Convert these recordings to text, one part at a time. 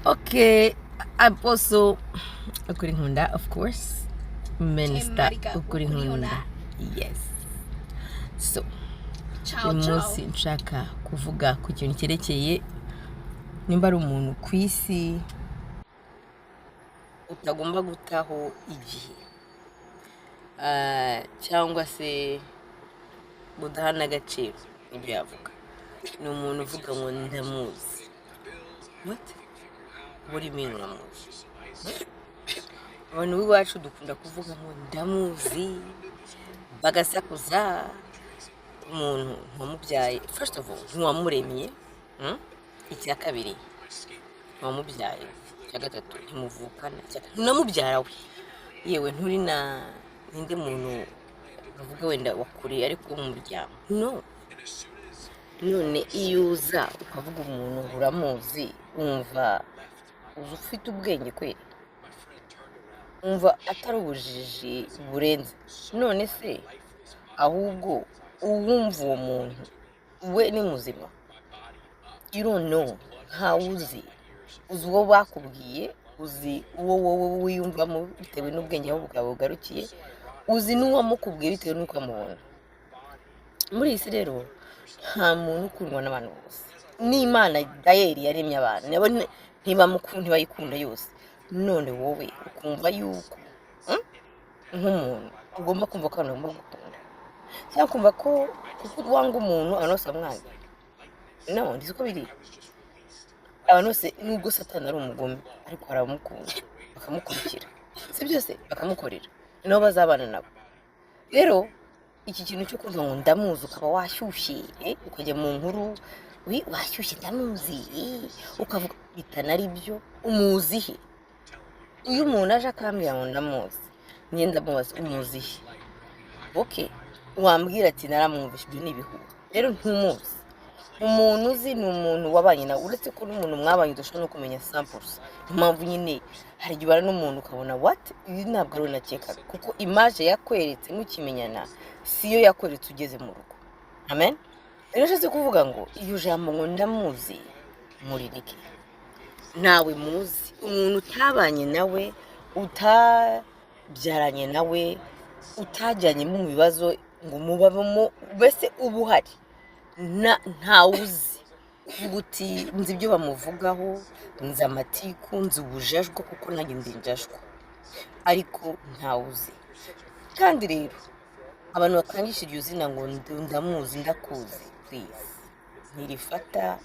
Okay, I'm also Ukurinkunda, of course. Minister Ukurinkunda. Yes. So, uyu munsi nshaka kuvuga ku kintu cyerekeye nimba ari umuntu ku isi utagomba gutaho igihe cyangwa se budahana agaciro ibyo yavuga. Ni umuntu uvuga ngo ndamuzi. What? What do you mean uramuzi? Abantu b'iwacu dukunda kuvuga ngo ndamuzi, bagasakuza. Umuntu ntiwamubyaye, first of all ntiwamuremye, icya kabiri ntiwamubyaye, icya gatatu ntimuvukana, ntunamubyara we, yewe nturi na ninde muntu bavuga wenda wakuriye ariko wo mu muryango, no. None iyo uza ukavuga umuntu uramuzi, wumva ufite ubwenge kweli, wumva atari ubujiji burenze. None se ahubwo uwumva uwo muntu we ni muzima? You don't know, ntawuzi. Uzi uwo bakubwiye, uzi uwo wowe wiyumvamo bitewe n'ubwenge aho bwawe bugarukiye, uzi n'uwamukubwiye bitewe n'uko amubona. Muri iyi si rero nta muntu ukundwa n'abantu bose. N'Imana dayeri yaremye abantu nabo ntibayikunda yose. None wowe ukumva yuko nk'umuntu ugomba kumva ko abantu bagomba gukunda, cyangwa kumva ko kuko wanga umuntu abantu bose bamwanga? No, ndizi ko biri. Abantu bose nubwo Satani ari umugome ariko baramukunda bakamukurikira, si byose bakamukorera, nabo bazabana nabo. Rero iki kintu cyo kuvuga ngo ndamuzi ukaba washyushye ukajya mu nkuru washyushye ndamuzi ukavuga bitanari byo, umuzi he? Iyo umuntu aje akambwira ngo ndamuzi, njye ndamubaza umuzi he? Okay, wambwira ati naramwumvise, ibyo ni ibihuha. Rero ntumuzi. Umuntu uzi ni umuntu wabanye nawe, uretse ko n'umuntu mwabanye udashobora no kumenya samples. Impamvu nyine hari igihe ubana n'umuntu ukabona what, ibi ntabwo ari we nakekaga, kuko image yakweretse mukimenyana siyo yakweretse ugeze mu rugo. Amen. Rero nshatse kuvuga ngo iyo jambo ngo ndamuzi muririke, nawe muzi umuntu utabanye nawe, utabyaranye nawe, utajyanye mu bibazo ngo mubabamo, bese uba uhari, ntawuzi. Uvuga uti nzi ibyo bamuvugaho, nzi amatiku, nzi ubujajwa kuko nanjye ndi njajwa, ariko ntawuzi. Kandi rero abantu bakangisha iryo zina ngo ndamuzi ndakuzi, please ntirifata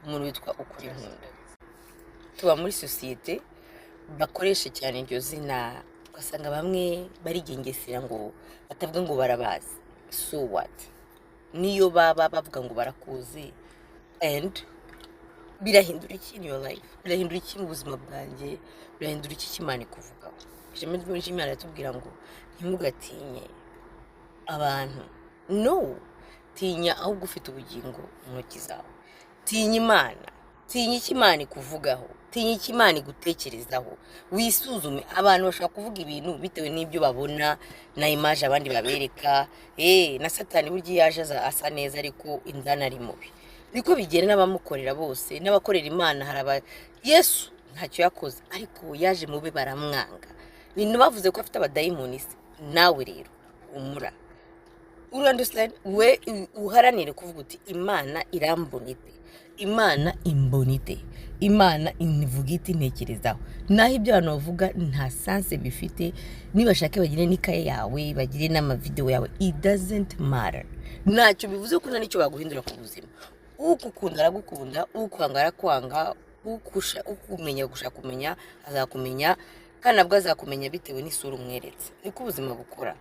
umuntu witwa Ukurinkunda. Tuba muri sosiyete bakoresha cyane iryo zina, ugasanga bamwe barigengesera ngo batavuga ngo barabazi. So what? Niyo baba bavuga ngo barakuzi, and birahindura iki in your life? Birahindura iki mu buzima bwanjye? Birahindura iki Imana ikuvugaho? Ijambo ry'Imana ratubwira ngo ntimugatinye abantu, no. Tinya ahubwo ufite ubugingo mu ntoki zawe. Tinya Imana, tinya icyo Imana ikuvugaho, tinya icyo Imana igutekerezaho. Wisuzume. Abantu bashaka kuvuga ibintu bitewe n'ibyo babona na image abandi babereka. Na Satani burya yaje asa neza ariko indani ari mubi. Niko bigenda n'abamukorera bose, n'abakorera Imana. Haraba Yesu ntacyo yakoze ariko yaje mube baramwanga. Bintu bavuze ko afite abadayimoni se. Nawe rero umura, understand? We uharanire kuvuga uti Imana irambonite, Imana imbonite, Imana inivuga iti ntekerezaho. Naho ibyo abantu bavuga nta sense bifite. Nibashake bagire n'ikaye yawe, bagire n'amavideo yawe, it doesn't matter. Ntacyo bivuze ko nicyo baguhindura ku buzima. Ukukunda aragukunda, ukwanga arakwanga, ukumenya gushaka kumenya azakumenya, kandi nabwo azakumenya bitewe n'isura umweretse. Niko ubuzima bukora.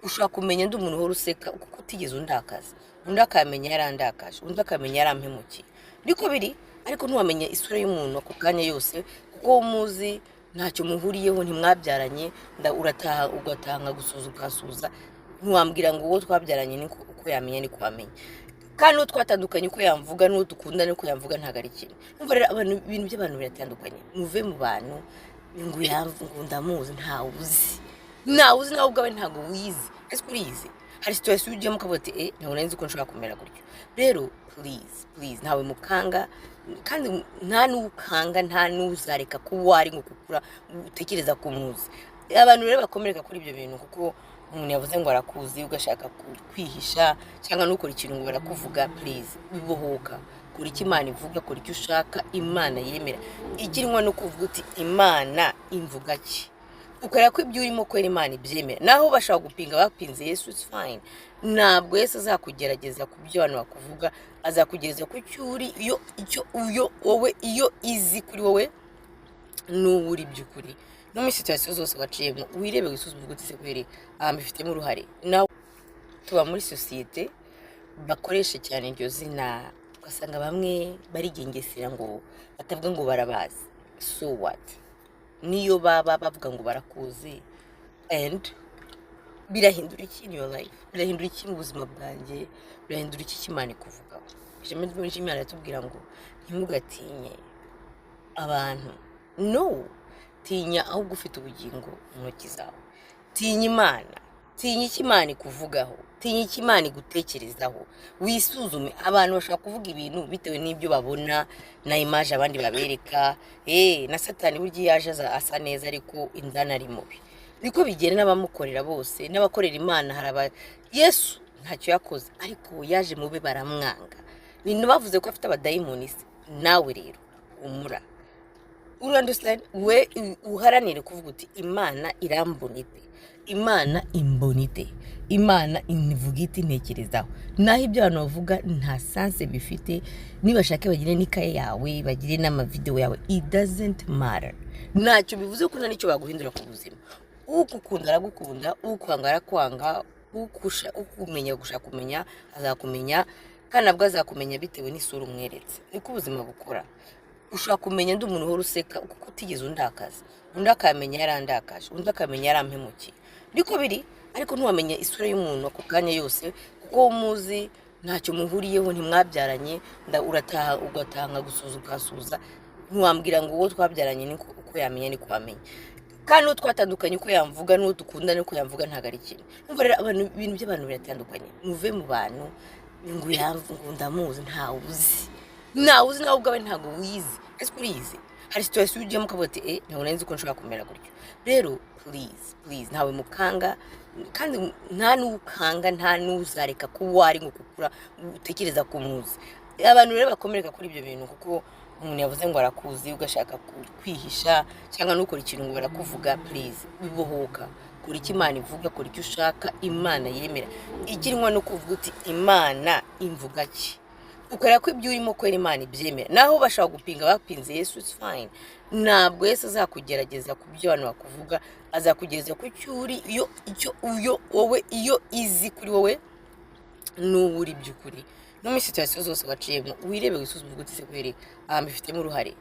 Ushaka kumenya ndi umuntu uhora useka kuko utigeze undakaza, undi akamenya yarandakaje, undi akamenya yarampemukiye. Niko biri, ariko ntiwamenya isura y'umuntu ako kanya yose kuko umuzi ntacyo muhuriyeho, ntimwabyaranye, urataha ugatanga gusuza ukasuza. Ntiwambwira ngo uwo twabyaranye niko uko yamenya niko wamenya, kandi uwo twatandukanye uko yamvuga n'uwo dukunda niko yamvuga ntago ari kimwe. Umva rero ibintu by'abantu biratandukanye. Muve mu bantu ngo ndamuzi, ntawuzi nawe ubwawe ntago wizi. Ese urizi? hari situation ujyamo ukavuga ati ntabwo nari nzi ko nshobora kumera gutyo. Rero please ntawe mukanga, kandi nta n'ukanga, nta n'uzareka kuba ari ngo kukura utekereza kumuzi. Abantu rero bakomereka kuri ibyo bintu kuko umuntu yavuze ngo arakuzi ugashaka kwihisha cyangwa nukora ikintu ngo barakuvuga. Please bibohoka, kora icyo Imana ivuga, kora icyo ushaka Imana yemera. Ikirinywa no kuvuga uti Imana imvuga ki, ukareba ko ibyo urimo kwera Imana ibyemera. Naho bashaka gupinga bapinze Yesu, it's fine. Ntabwo Yesu azakugerageza ku byo abantu bakuvuga, azakugereza ku cyo uri, wowe iyo izi kuri wowe n'uwo uri by'ukuri. No muri situation zose waciyemo wirebe wisuzume uvuga uti se kweri mbifitemo uruhare. Nawe tuba muri societe bakoresha cyane iryo zina, ugasanga bamwe barigengesera ngo batavuga ngo barabazi. So what? Niyo baba bavuga ngo barakuzi, and birahindura iki in your life? Birahindura iki mu buzima bwanjye? Birahindura iki Imana ikuvugaho? Ijambo ry'Imana ratubwira ngo ntimugatinye abantu. No, tinya ahubwo ufite ubugingo mu ntoki zawe. Tinya Imana, tinya icyo Imana ikuvugaho, tinya icyo Imana igutekerezaho. Wisuzume. Abantu bashaka kuvuga ibintu bitewe n'ibyo babona na image abandi babereka. Na Satani burya yaje asa neza ariko indani ari mubi. Niko bigenda n'abamukorera bose, n'abakorera Imana. Haraba Yesu ntacyo yakoze ariko yaje mube baramwanga. Bintu bavuze ko afite abadayimoni. Nawe rero umura, understand, we uharanire kuvuga uti Imana irambonite, Imana imbonite, Imana inivuga iti ntekerezaho. Naho ibyo abantu bavuga nta sense bifite. Nibashake bagire n'ikaye yawe, bagire n'amavideo yawe, it doesn't matter. Ntacyo bivuze ko nta nicyo baguhindura ku buzima. Ukukunda aragukunda, ukwanga arakwanga, ukumenya gushaka kumenya azakumenya, kandi nabwo azakumenya bitewe n'isura umweretse. Niko ubuzima bukora. Ushaka kumenya ndi umuntu uhora useka kuko utigeze undakaza, undi akamenya yarandakaje, undi akamenya yarampemukiye. Niko biri, ariko ntiwamenya isura y'umuntu ako kanya yose kuko umuzi ntacyo muhuriyeho, ntimwabyaranye. Urataha ugatanga gusuza ukasuza. Ntiwambwira ngo uwo twabyaranye niko uko yamenya niko wamenya, kandi uwo twatandukanye uko yamvuga n'uwo dukunda niko yamvuga ntago ari kimwe. Numva rero ibintu by'abantu biratandukanye. Muve mu bantu ngo yamvuga ndamuzi, ntawe uzi nawe ubwawe ntago wizi. Ese urizi? Hari situation ujyamo ukavuga ati ntabwo nari nzi ko nshobora kumera gutyo. Rero please ntawe mukanga, kandi nta n'ukanga, nta n'uzareka kuba ari ngo kukura utekereza kumuzi. Abantu rero bakomereka kuri ibyo bintu kuko umuntu yavuze ngo arakuzi ugashaka kwihisha cyangwa nukora ikintu ngo barakuvuga. Please bibohoka, kora icyo Imana ivuga, kora icyo ushaka Imana yemera. Ikirinywa no kuvuga uti Imana imvuga ki, ukareba ko ibyo urimo kwera Imana ibyemera. Naho bashaka gupinga bapinze Yesu, it's fine. Ntabwo Yesu azakugerageza ku byo abantu bakuvuga, azakugereza ku cyo uri, wowe iyo izi kuri wowe n'uwo uri by'ukuri. No muri situation zose waciyemo wirebe wisuzume uvuga uti se kweri mbifitemo uruhare.